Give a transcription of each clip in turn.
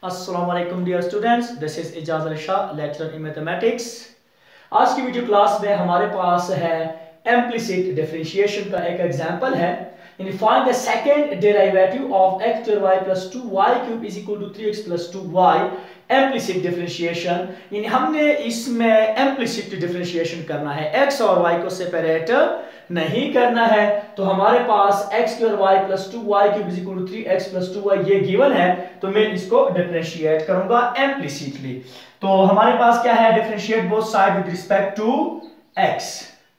अस्सलाम वालेकुम dear students, this is Ijaz Ali Shah, lecturer in mathematics. आज की वीडियो क्लास में हमारे पास है इम्प्लिसिट डिफरेंशिएशन का एक एग्जांपल है। यानी find the second derivative of x square y plus 2y cube is equal to 3x plus 2y। Implicit differentiation यानी हमने इसमें इम्प्लिसिट डिफरेंशिएशन करना है, x और y को सेपरेट नहीं करना है। तो हमारे पास x square y plus 2y cube is equal to 3x plus 2y ये गिवन है, तो मैं इसको डिफरेंशिएट करूंगा इम्प्लिसिटली। तो हमारे पास क्या है, differentiate both side with respect to x।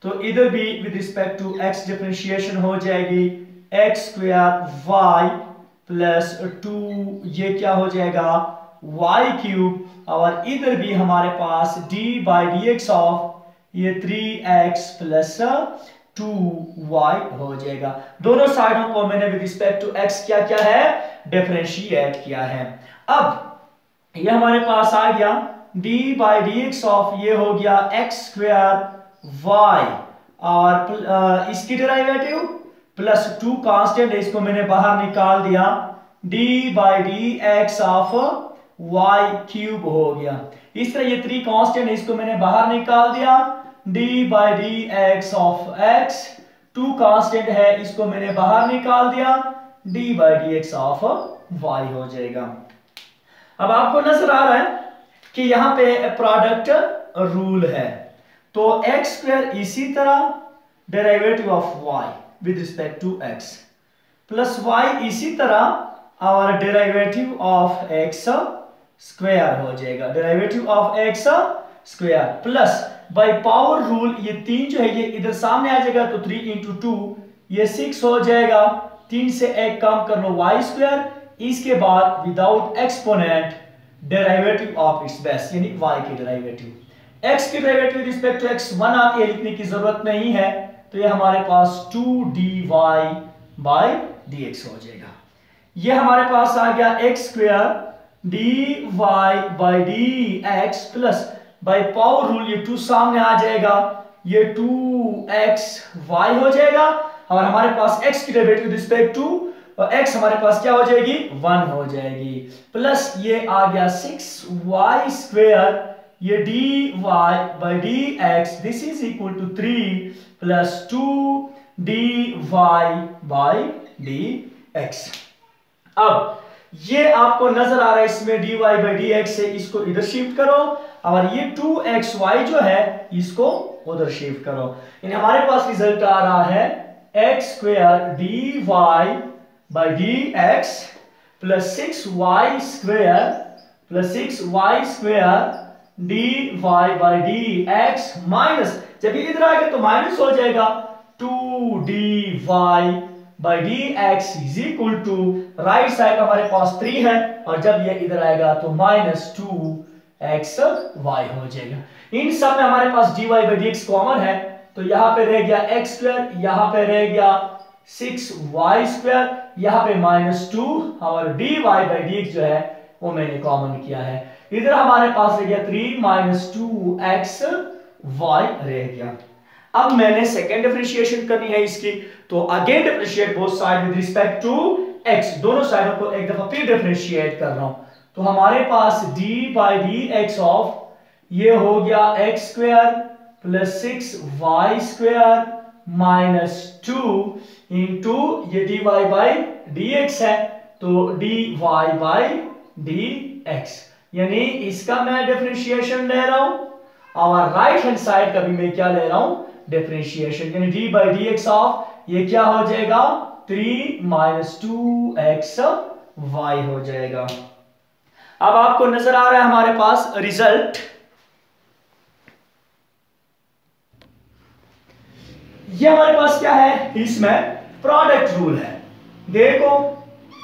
तो इधर भी with respect to x differentiation हो जाएगी x स्क्वायर y प्लस 2 ये क्या हो जाएगा y क्यूब, और इधर भी हमारे पास d by d x of ये 3x प्लस 2y हो जाएगा। दोनों साइडों को मैंने विद रिस्पेक्ट टू x क्या क्या है, डिफरेंशिएट किया है। अब ये हमारे पास आ गया d by d x of ये हो गया x स्क्वायर y, और इसकी डेरिवेटिव प्लस 2 कांस्टेंट है, इसको मैंने बाहर निकाल दिया, d by d x of y cube हो गया। इस तरह ये 3 कांस्टेंट है, इसको मैंने बाहर निकाल दिया, d by d x of x, 2 constant है, इसको मैंने बाहर निकाल दिया, d by d x of y हो जाएगा। अब आपको नजर आ रहा है कि यहां पे प्रोडक्ट रूल है, तो x स्क्वायर इसी तरह derivative of y with respect to x plus y इसी तरह और डेरिवेटिव ऑफ x स्क्वायर हो जाएगा, derivative of x square plus by power rule ये 3 जो है ये इधर सामने आ जाएगा, तो 3 इंटू 2 ये 6 हो जाएगा, 3 से 1 कम कर लो y स्क्वायर, इसके बाद without exponent derivative of it's base यानी y की डेरिवेटिव। x की डेरिवेटिव रिस्पेक्ट टू x 1 आती है, लिखने की जरूरत नहीं है, तो ये हमारे पास 2dy बाई dx हो जाएगा। ये हमारे पास आ गया x square dy by dx plus by power rule ये 2 सामने आ जाएगा, ये 2xy हो जाएगा, और हमारे पास x की डेरिवेटिव रिस्पेक्ट टू x हमारे पास क्या हो जाएगी 1 हो जाएगी, प्लस ये आ गया 6y स्क्वायर ये dy by dx this is equal to 3 plus 2dy by dx। अब ये आपको नजर आ रहा है, इसमें dy बाई dx है, इसको इधर शिफ्ट करो, और ये 2xy जो है इसको उधर शिफ्ट करो, यानी हमारे पास रिजल्ट आ रहा है x square dy by dx plus 6y square dy by dx minus, जब ये इधर आएगा तो माइनस हो जाएगा, 2dy by dx is equal to right side हमारे पास 3 है, और जब ये इधर आएगा तो माइनस 2xy हो जाएगा। इन सब में हमारे पास dy बाई dx कॉमन है, तो यहां पे रह गया x स्क्वायर, यहां पे रह गया 6y स्क्वायर, यहां पे माइनस 2, और dy बाई dx जो है वो मैंने कॉमन किया है, इधर हमारे पास रह गया 3 माइनस 2xy रह गया। अब मैंने सेकेंड डिफरेंशिएशन करनी है इसकी, तो again differentiate both side with respect to x, दोनों साइडों को एक दफा फिर डिफरेंशिएट कर रहा हूं, तो हमारे पास d by d x of ये हो गया x square plus 6y square minus 2 into ये dy बाई dx है, तो dy बाई dx, यानी इसका मैं डिफरेंशिएशन ले रहा हूं, और राइट हैंड साइड का भी मैं क्या ले रहा हूं डिफरेंशिएशन, यानी d बाई dx ऑफ ये क्या हो जाएगा 3 माइनस 2xy हो जाएगा। अब आपको नजर आ रहा है हमारे पास रिजल्ट, ये हमारे पास क्या है, इसमें प्रोडक्ट रूल है। देखो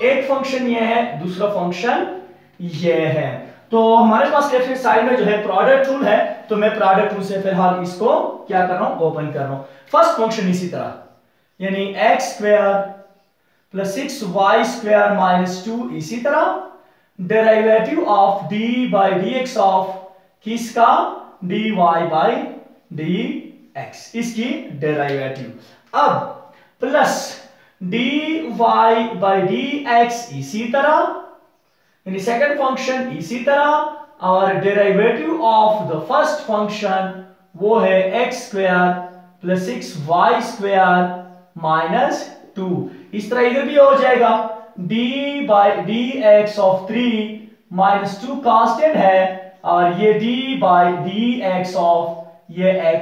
एक फंक्शन ये है, दूसरा फंक्शन ये है, तो हमारे पास लेफ्ट हैंड साइड में जो है प्रोडक्ट रूल है, तो मैं प्रोडक्ट रूल से फिलहाल इसको क्या कर रहा हूं, ओपन कर रहा हूं। फर्स्ट फंक्शन इसी तरह, यानी x square plus 6y square minus 2 इसी तरह, derivative of d by dx of किसका dy बाई dx, इसकी डेरिवेटिव। अब प्लस dy बाई dx इसी तरह, यानी सेकंड फंक्शन इसी तरह और derivative of the first function वो है x square plus 6y square minus 2। इस तरह इधर भी हो जाएगा d by d x of 3 minus 2 constant है और ये d by d x of ये x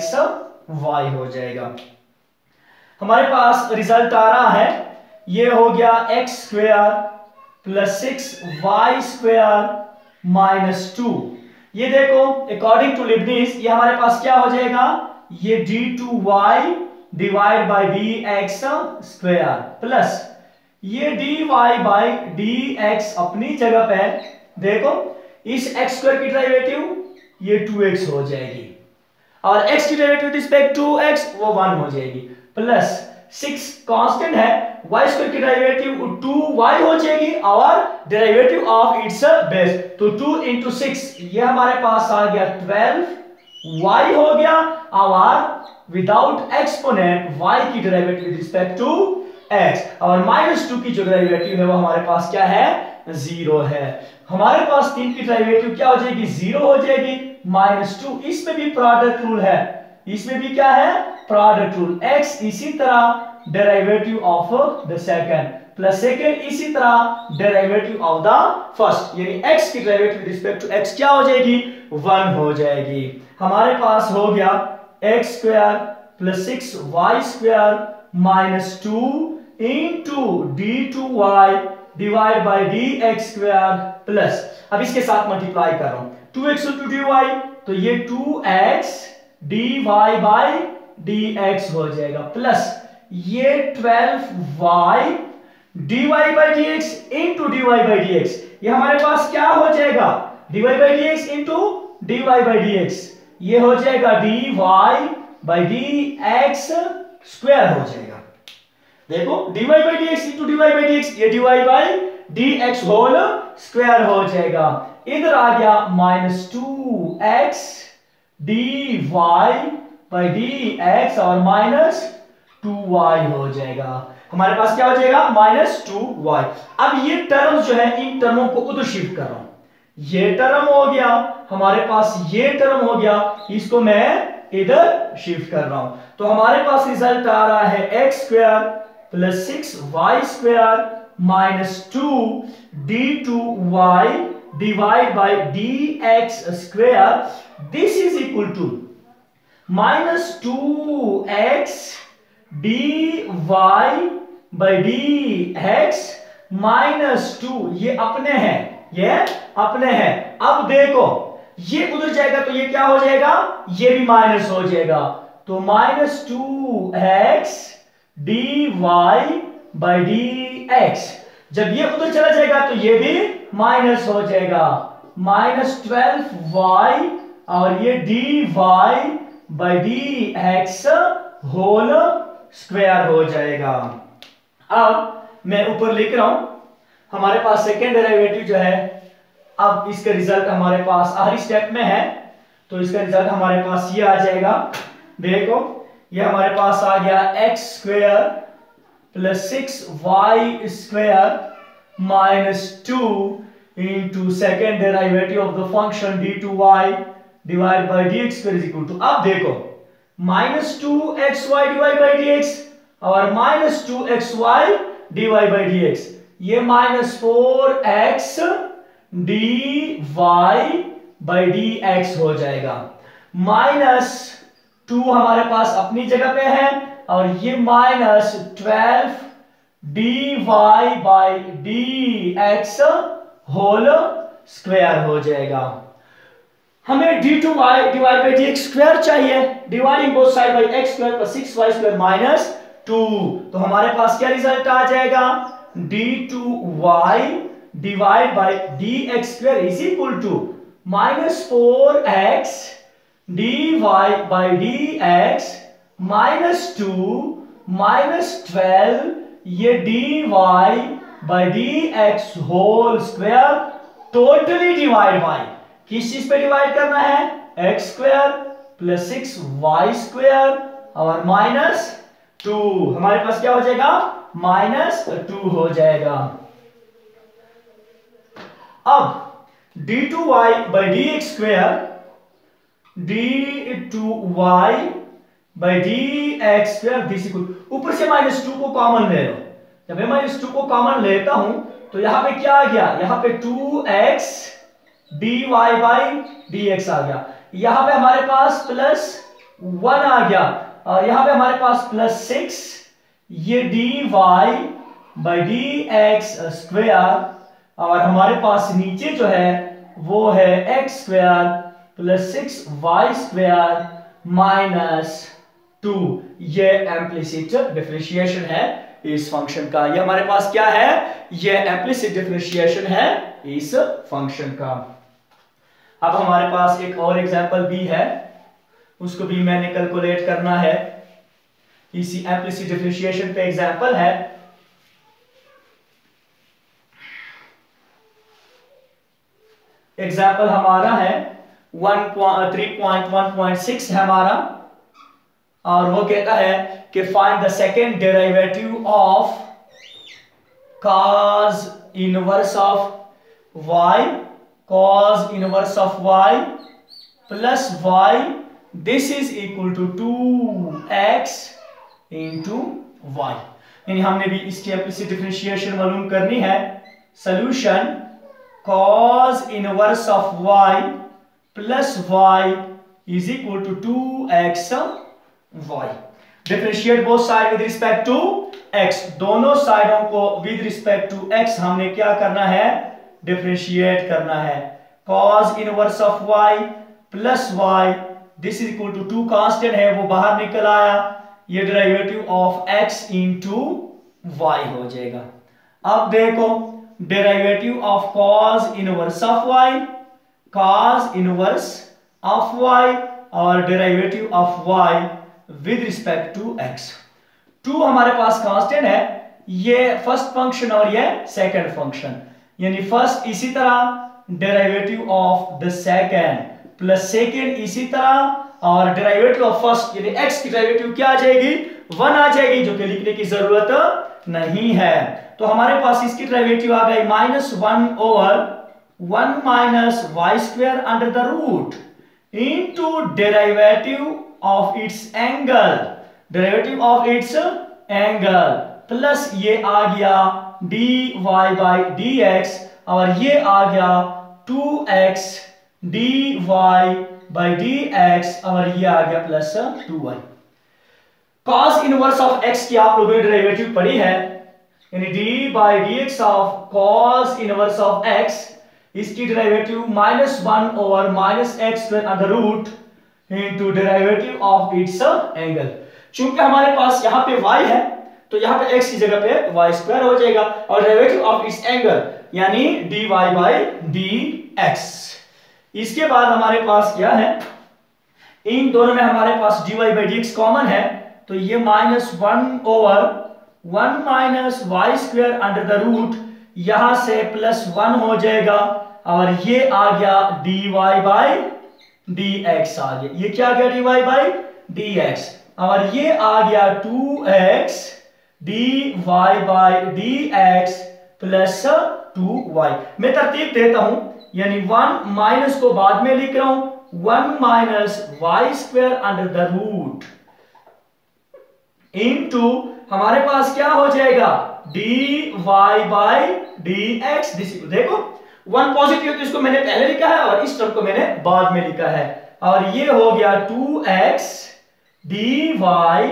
y हो जाएगा। हमारे पास रिजल्ट आ रहा है, ये हो गया x square plus 6y square minus 2। ये देखो अकॉर्डिंग टू लिबनिज ये हमारे पास क्या हो जाएगा, ये d2y divide by d x square plus ये dy बाई डी एक्स अपनी जगह पे देखो इस x स्क्वायर की डेरिवेटिव ये 2x हो जाएगी और x की derivative with respect to x वो 1 हो जाएगी प्लस 6 कांस्टेंट है, y स्क्वायर की डेरिवेटिव 2y हो जाएगी और डेरिवेटिव ऑफ इट्स बेस तो 2 into 6 ये हमारे पास आ गया 12y हो गया और विदाउट एक्सपोनेंट y की derivative with respect to x और -2 की जो डेरिवेटिव है वो हमारे पास क्या है, 0 है। हमारे पास 3 की डेरिवेटिव क्या हो जाएगी, 0 हो जाएगी -2। इसमें भी प्रोडक्ट रूल है, इसमें भी क्या है, प्रोडक्ट रूल। x इसी तरह derivative of the second plus second इसी तरह डेरिवेटिव ऑफ द फर्स्ट, यानी x की derivative with respect to x क्या हो जाएगी, 1 हो जाएगी। हमारे पास हो गया x square plus 6y square minus 2 into d2y divide by d x square plus, अब इसके साथ मल्टीप्लाई कर रहा हूं 2x इंटू dy तो ये 2x dy बाई dx हो जाएगा प्लस ये 12y dy by dx into dy by dx, ये हमारे पास क्या हो जाएगा, dy by dx into dy by dx, ये हो जाएगा dy बाई dx स्क्वायर हो जाएगा। देखो dy by dx into dy by dx, ये dy by dx whole square हो जाएगा। इधर आ गया -2x dy बाई dx और -2y हो जाएगा। हमारे पास क्या हो जाएगा, -2y। अब ये टर्म जो है इन टर्मों को उधर शिफ्ट कर रहा हूं, ये टर्म हो गया हमारे पास, ये टर्म हो गया, इसको मैं इधर शिफ्ट कर रहा हूं तो हमारे पास रिजल्ट आ रहा है x square plus 6y square minus 2 d2y divide by dx square, this is equal to -2x dy by dx -2, ये अपने हैं, ये अपने हैं। अब देखो ये उधर जाएगा तो ये क्या हो जाएगा, ये भी माइनस हो जाएगा तो -2x dy बाई dx, जब ये उधर चला जाएगा तो ये भी माइनस हो जाएगा -12y और ये dy by dx whole square हो जाएगा। अब मैं ऊपर लिख रहा हूं हमारे पास सेकेंड डेरिवेटिव जो है, अब इसका रिजल्ट हमारे पास आखिरी स्टेप में है तो इसका रिजल्ट हमारे पास ये आ जाएगा। देखो ये हमारे पास आ गया x square plus 6y square minus 2 into second derivative of the function d2y divide by dx square is equal to, अब देखो -2xy डिवाइड बाई dx और -2xy डिवाइड बाई dx, ये -4x dy बाई dx हो जाएगा। -2 हमारे पास अपनी जगह पे है और ये -12 dy by dx whole square हो जाएगा। हमें d2y divide by dx square चाहिए, dividing both side by x square plus 6y square minus 2, तो हमारे पास क्या रिजल्ट आ जाएगा, d2y divide by dx square is equal to -4x dy by dx -2 -12 ये dy by dx whole square totally divide by किस चीज पे डिवाइड करना है, x square plus 6y square और -2, हमारे पास क्या हो जाएगा, -2 हो जाएगा। अब d2y by dx square d2y by dx square this equal, ऊपर से -2 को कॉमन ले लो। जब मैं -2 को कॉमन लेता हूं तो यहां पे क्या आ गया, यहां पे 2x dy by dx आ गया, यहां पे हमारे पास +1 आ गया और यहां पे हमारे पास +6, ये dy by dx स्क्वायर और हमारे पास नीचे जो है वो है x स्क्वायर +6y स्क्वायर -2। ये इम्प्लिसिट डिफरेंशिएशन है इस फंक्शन का। ये हमारे पास क्या है, ये इम्प्लिसिट डिफरेंशिएशन है इस फंक्शन का। अब हमारे पास एक और एग्जांपल भी है, उसको भी मैंने कैलकुलेट करना है। इसी इम्प्लिसिट डिफरेंशिएशन पे एग्जांपल है। एग्जाम्पल हमारा है 3.1.6 है हमारा, और वो कहता है कि find the second derivative of cos inverse of y, cos inverse of y plus y, this is equal to 2x into y। यानी हमने भी इसकी इम्प्लिसिट डिफरेंशिएशन मालूम करनी है। Solution cos inverse of y plus y is equal to 2x y। Differentiate both side with respect to x, दोनों साइडों को विद रिस्पेक्ट टू x हमने क्या करना है, डिफरेंशिएट करना है। cos inverse of y plus y, this is equal to 2 constant है वो बाहर निकल आया, ये derivative of x into y हो जाएगा। अब देखो derivative of cos inverse of y, cos inverse of y और derivative of y with respect to x। 2 हमारे पास कांस्टेंट है, ये फर्स्ट फंक्शन और ये सेकंड फंक्शन, यानी फर्स्ट इसी तरह derivative of the second plus second इसी तरह और डेरिवेटिव ऑफ फर्स्ट यानी x की डेरिवेटिव क्या आ जाएगी, 1 आ जाएगी, जो कि लिखने की जरूरत नहीं है। तो हमारे पास इसकी डेरिवेटिव आ गई -1 over 1 minus y square under the root into derivative of its angle, derivative of its angle plus ये आ गया dy by dx और ये आ गया 2x dy by dx और ये आ गया plus 2y। cos inverse of x की आप लोगों ने डेरिवेटिव पढ़ी है, यानी d by dx of cos inverse of x, इसकी derivative -1 over -x square under root into derivative of its angle. चूंकि हमारे पास यहाँ पे y है तो यहाँ पे x की जगह पे y स्क्वायर हो जाएगा और डेरिवेटिव ऑफ इट्स एंगल यानी dy by dx। इसके बाद हमारे पास क्या है, इन दोनों में हमारे पास dy by dx कॉमन है, तो ये -1 over 1 minus y square under the root, यहां से +1 हो जाएगा और ये आ गया dy by dx आ गया, ये क्या आ गया dy by dx और ये आ गया 2x dy by dx plus 2y। मैं तरतीब देता हूं, यानी 1 माइनस को बाद में लिख रहा हूं, 1 minus y square under the root into हमारे पास क्या हो जाएगा dy by dx। देखो 1 पॉजिटिव तो इसको मैंने पहले लिखा है और इस टर्म को मैंने बाद में लिखा है और ये हो गया 2x dy by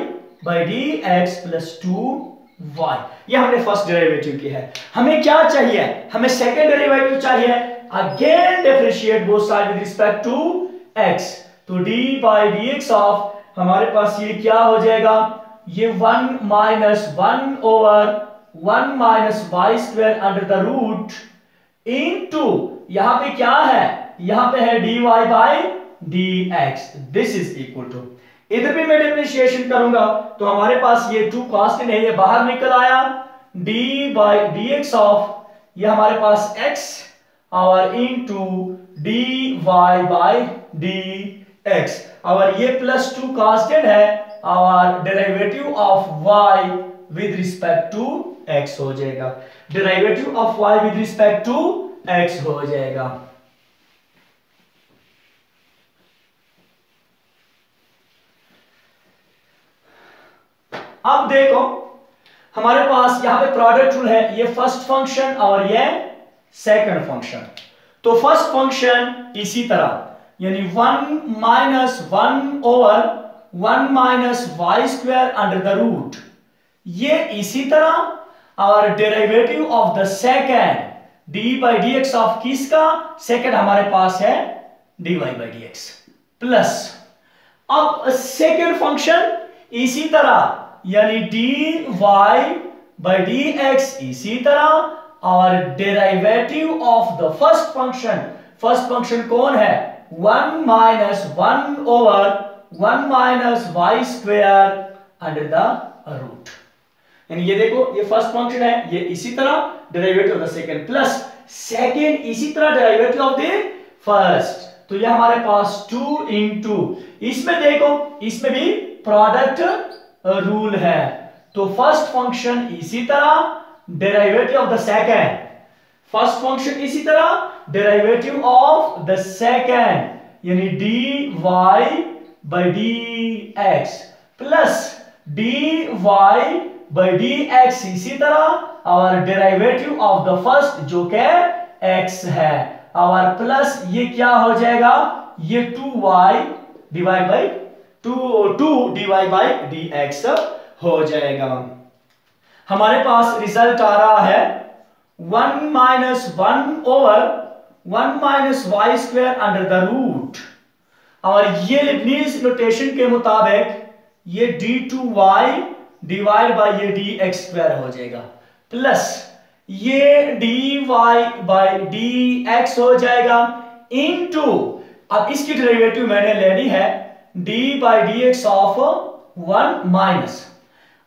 dx plus 2y। ये हमने फर्स्ट डेरिवेटिव की है। हमें क्या चाहिए, हमें सेकंड डेरिवेटिव चाहिए। Again differentiate both side with respect to x, तो d by dx ऑफ हमारे पास ये क्या हो जाएगा, ये 1 minus 1 over 1 minus y square under the root into यहां पे क्या है, यहां पे है dy by dx, this is equal to, इधर भी मैं डिफरेंशिएशन करूंगा तो हमारे पास ये 2 कांस्टेंट है, ये बाहर निकल आया, d by dx ऑफ ये हमारे पास x और इनटू dy by dx और ये +2 कांस्टेंट है और derivative of y with respect to x हो जाएगा। Derivative of y with respect to x हो जाएगा। अब देखो हमारे पास यहां पे प्रोडक्ट रूल है, ये फर्स्ट फंक्शन और ये सेकंड फंक्शन। तो फर्स्ट फंक्शन इसी तरह यानी 1 minus 1 over 1 minus y square under the root, ये इसी तरह। और derivative of the second d by d x of किसका, सेकंड हमारे पास है d y by d x plus. अब सेकंड फंक्शन इसी तरह यानी d y by d x इसी तरह। और derivative of the first function कौन है, 1 minus 1 over 1 minus y square under the root. यानी ये देखो ये फर्स्ट फंक्शन है, ये इसी तरह derivative of the second plus second इसी तरह डेरिवेटिव ऑफ द फर्स्ट। तो ये हमारे पास 2 इंटू, इसमें देखो इसमें भी प्रोडक्ट रूल है। तो फर्स्ट फंक्शन इसी तरह derivative of the second, first function इसी तरह डेरिवेटिव ऑफ द सेकंड यानी d y by d x plus d y by d x इसी तरह और डेरिवेटिव ऑफ द फर्स्ट जो कि x है और प्लस ये क्या हो जाएगा, ये 2y divide by 2 dy by dx हो जाएगा। हमारे पास रिजल्ट आ रहा है 1 minus 1 over 1 minus y square under the root. और ये लीबनिज नोटेशन के मुताबिक ये d2y डिवाइड बाई ये dx स्क्वायर हो जाएगा प्लस ये dy बाई dx हो जाएगा इनटू, अब इसकी डेरिवेटिव मैंने लेनी है d by dx of 1 minus.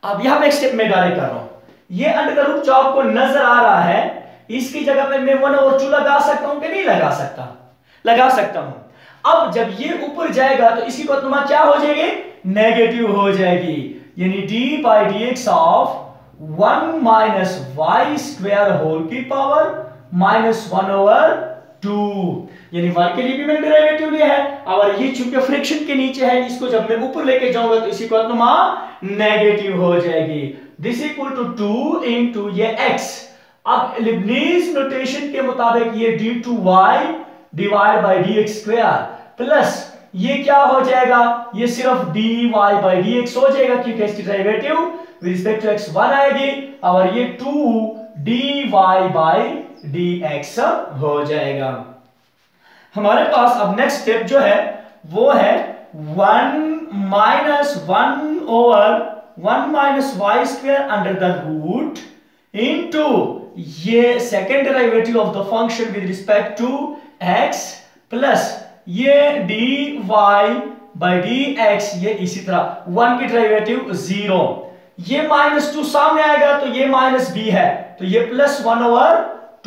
अब यहां मैं एक स्टेप में डायरेक्ट कर रहा हूं, ये अंडर द रूट जो आपको नजर आ रहा है इसकी जगह पे मैं 1 और 2 लगा सकता हूं कि नहीं लगा सकता, लगा सकता हूं। अब जब ये ऊपर जाएगा तो इसकी कोतनुमा क्या हो जाएगी, नेगेटिव हो जाएगी यानी d by dx of 1 minus y square whole की पावर माइनस 1 ओवर 2 यानी y के लिए भी मैंने डेरिवेटिव लिया है और ये चूंकि फ्रिक्शन के नीचे है इसको जब मैं ऊपर लेके जाऊंगा तो इसी कोतनुमा नेगेटिव हो जाएगी। दिस इक्वल टू 2 इंटू ये x। अब लीबनिज नोटेशन के मुताबिक ये d2y divide by dx square plus ये क्या हो जाएगा, ये सिर्फ dy बाई dx हो जाएगा क्योंकि इसकी derivative with respect to x 1 आएगी और ये 2 dy बाई dx हो जाएगा। हमारे पास अब नेक्स्ट स्टेप जो है वो है 1 minus 1 over 1 minus y square under the root into ये second derivative of the function with respect to x plus ये dy बाई dx ये इसी तरह 1 की डेरिवेटिव 0, ये माइनस 2 सामने आएगा तो ये माइनस b है तो ये प्लस 1 ओवर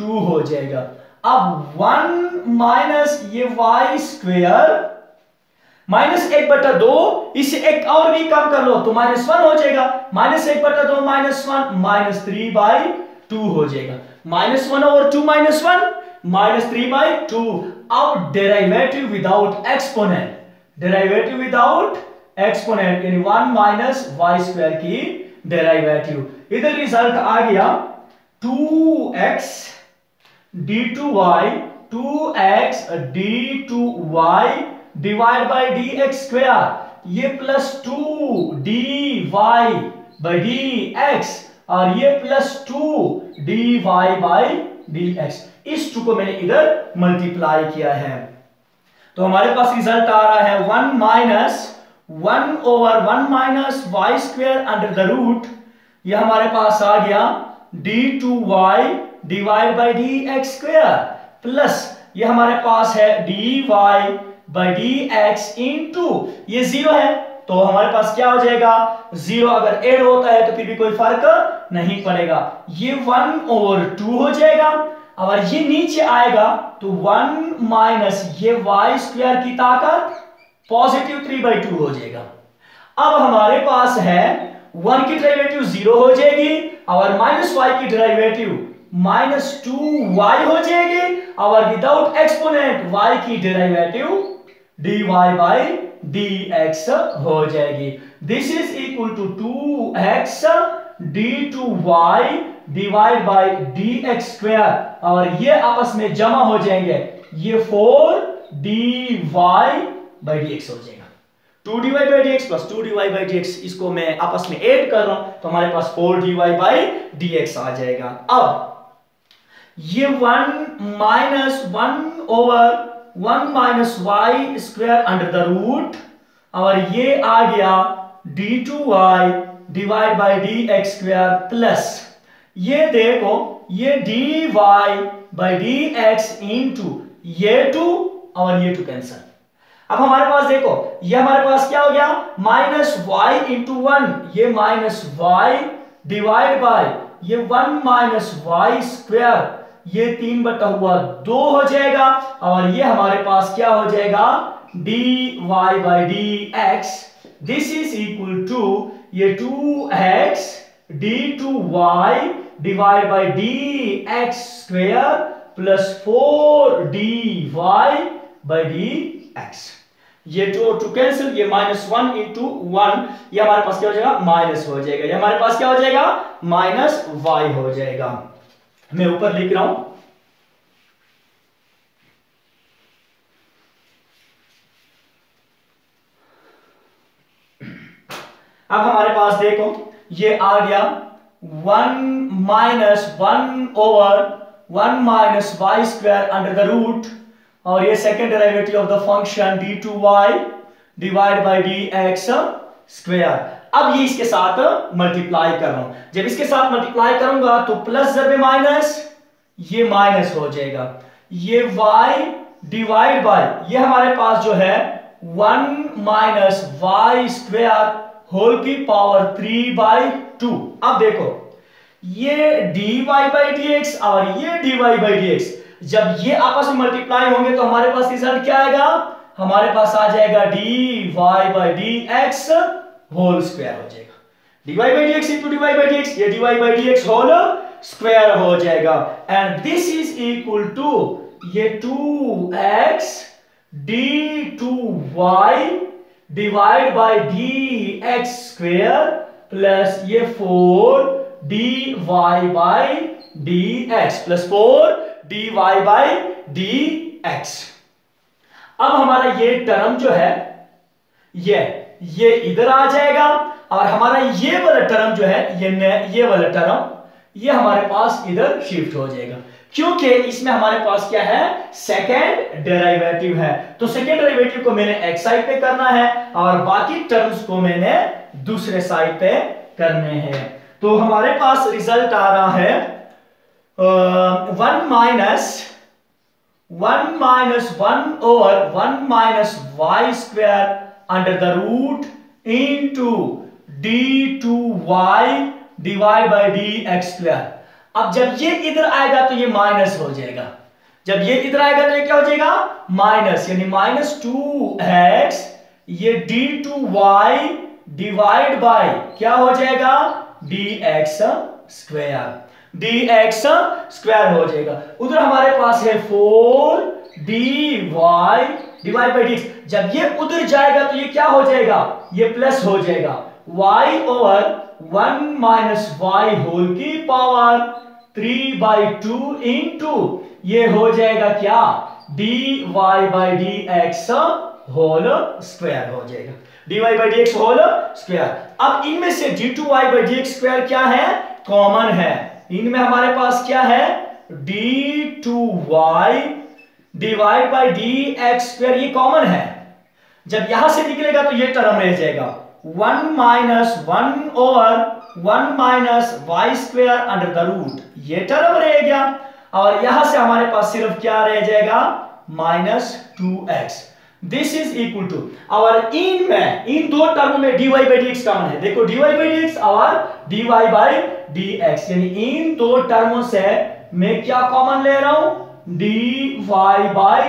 2 हो जाएगा। अब 1 माइनस ये y स्क्वायर माइनस 1/2, इसे एक और भी कम कर लो तो माइनस 1 हो जाएगा, माइनस 1/2 माइनस 1 माइनस 3/2 हो जाएगा, माइनस 1 ओवर 2 माइनस 1 माइनस 3/2। अब derivative without exponent, derivative without exponent यानी 1 माइनस वाई स्क्वायर की डेरिवेटिव। इधर रिजल्ट आ गया 2x d2y 2x d2y divide by dx square ये प्लस 2 dy बाई dx और ये प्लस 2 dy बाई dx, इस 2 को मैंने इधर मल्टीप्लाई किया है। तो हमारे पास रिजल्ट आ रहा है 1 minus 1 over 1 minus y square under the root, ये हमारे पास आ गया d2y divide by dx square plus ये हमारे पास है dy बाई dx इनटू ये 0 है तो हमारे पास क्या हो जाएगा, 0 अगर ऐड होता है तो फिर भी कोई फर्क नहीं पड़ेगा, ये 1 ओवर 2 हो जाएगा और ये नीचे आएगा तो 1 माइनस ये वाई स्क्वायर की ताकत पॉजिटिव 3/2 हो जाएगा। अब हमारे पास है 1 की डेरिवेटिव 0 हो जाएगी और माइनस वाई की डेरिवेटिव -2y हो जाएगी और विदाउट एक्सपोनेंट y की डेरिवेटिव dy by dx हो जाएगी। This is equal to 2x d2y divide by dx square और ये आपस में जमा हो जाएंगे, ये 4dy by dx हो जाएगा। 2dy by dx plus 2dy by dx, इसको मैं आपस में ऐड कर रहा हूं तो हमारे पास 4dy by dx आ जाएगा। अब ये 1 minus 1 over 1 minus y square under the root और ये आ गया d2y divide by dx square plus ये देखो ये dy बाय dx इंटू ये 2 और ये 2 कैंसल। अब हमारे पास देखो ये हमारे पास क्या हो गया माइनस y इंटू 1, ये माइनस y डिवाइड बाय ये 1 माइनस y स्क्वायर, ये 3/2 हो जाएगा और ये हमारे पास क्या हो जाएगा dy by dx। This is equal to ये 2x d2y divide by dx square plus 4dy by dx। ये 2 कैंसिल, ये -1 इंटू 1, ये हमारे पास क्या हो जाएगा माइनस हो जाएगा, ये हमारे पास क्या हो जाएगा माइनस y हो जाएगा। मैं ऊपर लिख रहा हूं अब हमारे पास देखो ये आ गया 1 minus 1 over 1 minus y square under the root और ये second derivative of the function d2y divide by dx square. अब ये इसके साथ मल्टीप्लाई कर रहा हूं, जब इसके साथ मल्टीप्लाई करूंगा तो प्लस जब माइनस ये माइनस हो जाएगा, ये y डिवाइड बाय ये हमारे पास जो है 1 माइनस y स्क्वायर होल की पावर 3/2। अब देखो ये dy by dx और ये dy by dx जब ये आपस में मल्टीप्लाई होंगे तो हमारे पास रिजल्ट क्या आएगा, हमारे पास आ जाएगा dy by dx whole square हो जाएगा। dy by dx into dy by dx, ये dy by dx whole square हो जाएगा and this is equal to ये 2x d2y divide by dx square plus ये 4dy by dx plus 4dy by dx। अब हमारा ये term जो है ये इधर आ जाएगा और हमारा ये वाला टर्म जो है ये वाला टर्म ये हमारे पास इधर शिफ्ट हो जाएगा, क्योंकि इसमें हमारे पास क्या है सेकेंड डेरिवेटिव है। तो सेकेंड डेरिवेटिव को मैंने एक साइड पे करना है और बाकी टर्म्स को मैंने दूसरे साइड पे करने हैं। तो हमारे पास रिजल्ट आ रहा है 1 minus 1 over 1 minus y square under the root into d2y divide by dx square. अब जब ये इधर आएगा तो ये माइनस हो जाएगा, जब ये इधर आएगा तो ये क्या हो जाएगा माइनस, यानी -2x ये d2y डिवाइड बाय क्या हो जाएगा dx स्क्वायर हो जाएगा। उधर हमारे पास है 4dy डिवाइड बाय dx, जब ये उधर जाएगा तो ये क्या हो जाएगा ये प्लस हो जाएगा y over 1 minus y whole की पावर 3/2 इंटू ये हो जाएगा क्या dy by dx whole square हो जाएगा, dy by dx whole square. अब इनमें से d2y बाय dx स्क्वायर क्या है कॉमन है, इनमें हमारे पास क्या है d2y divide by dx square ये कॉमन है। जब यहां से निकलेगा तो ये टर्म रह जाएगा 1 minus 1 over 1 minus y square under the root, ये टर्म रह गया और यहां से हमारे पास सिर्फ क्या रह जाएगा -2x। This is equal to और इन दो टर्म में dy by dx कॉमन है। देखो dy by dx और dy by dx, यानी इन दो टर्मों से मैं क्या कॉमन ले रहा हूं dy by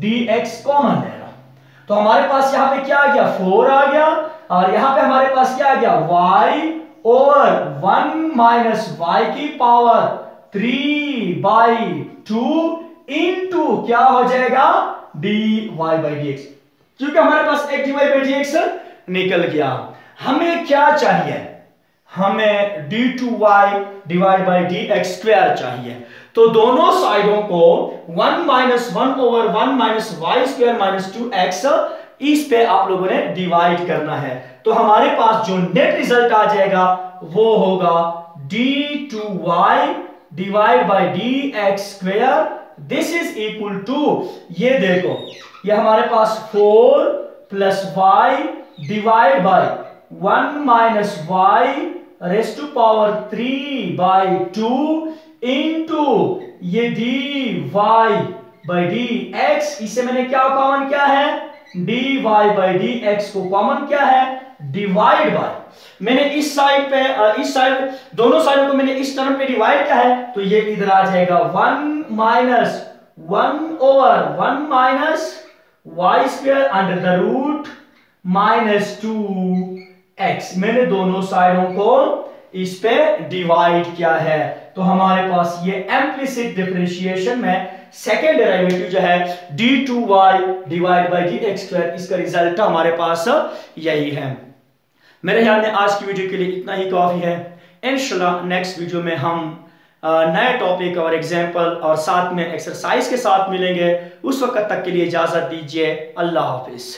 dx कॉमन ले रहा हूं। तो हमारे पास यहां पे क्या आ गया 4 आ गया और यहां पे हमारे पास क्या आ गया y ओवर 1 माइनस y की पावर 3/2 इंटू क्या हो जाएगा dy/dx, क्योंकि हमारे पास एक dy/dx निकल गया। हमें क्या चाहिए, हमें d2y डिवाइड बाई dx² चाहिए। तो दोनों साइडों को 1 - 1/1 - y² - 2x इस पे आप लोगों ने डिवाइड करना है। तो हमारे पास जो नेट रिजल्ट आ जाएगा वो होगा d2y divide by dx², this is equal to, ये देखो ये हमारे पास 4 + y divide by 1 - y raise to power 3/2 into ये dy/dx, इसे मैंने क्या कॉमन किया है, dy/dx को कॉमन किया है, डिवाइड बाय, मैंने इस साइड पे इस साइड दोनों साइडों को मैंने इस टर्म पे डिवाइड किया है, तो ये इधर आ जाएगा 1 - 1/1 - y² under the root -2x। मैंने दोनों साइडों को इस पे डिवाइड किया है। तो हमारे पास ये इम्प्लिसिट डिफरेंशिएशन में सेकेंड डेरिवेटिव जो है d2y डिवाइड बाई dx², इसका रिजल्ट हमारे पास यही है। मेरे ख्याल में आज की वीडियो के लिए इतना ही काफी है। इंशाल्लाह नेक्स्ट वीडियो में हम नए टॉपिक और एग्जाम्पल और साथ में एक्सरसाइज के साथ मिलेंगे। उस वक्त तक के लिए इजाजत दीजिए। अल्लाह हाफिज।